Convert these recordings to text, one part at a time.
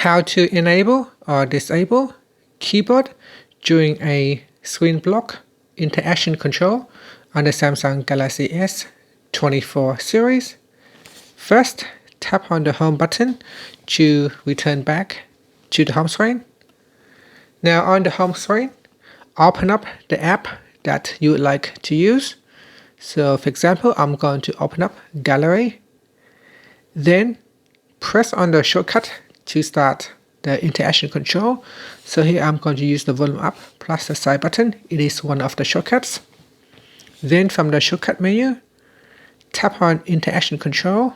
How to enable or disable keyboard during a screen block interaction control on the Samsung Galaxy S24 series. First, tap on the home button to return back to the home screen. Now on the home screen, open up the app that you would like to use. So for example, I'm going to open up Gallery. Then press on the shortcut to start the interaction control. So here I'm going to use the volume up plus the side button. It is one of the shortcuts. Then from the shortcut menu, tap on interaction control.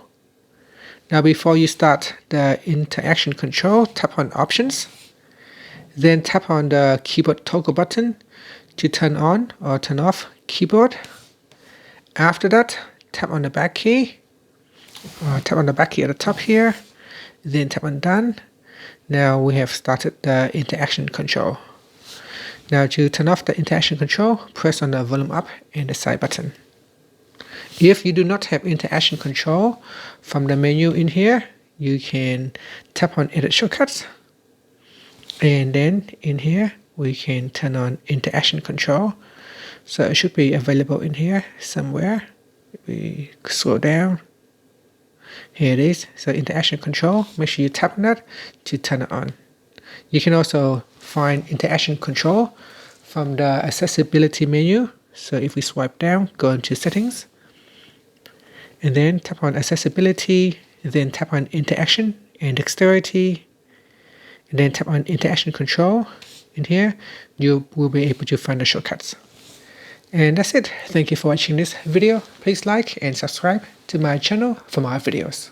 Now before you start the interaction control, tap on options. Then tap on the keyboard toggle button to turn on or turn off keyboard. After that, tap on the back key. Tap on the back key at the top here. Then tap on done. Now we have started the interaction control. Now to turn off the interaction control, press on the volume up and the side button. If you do not have interaction control, from the menu in here, you can tap on edit shortcuts. And then in here, we can turn on interaction control. So it should be available in here somewhere. We scroll down. Here it is. So interaction control, make sure you tap on that to turn it on. You can also find interaction control from the accessibility menu. So if we swipe down, go into settings, and then tap on accessibility, and then tap on interaction and dexterity, and then tap on interaction control. In here, you will be able to find the shortcuts. And that's it. Thank you for watching this video. Please like and subscribe to my channel for more videos.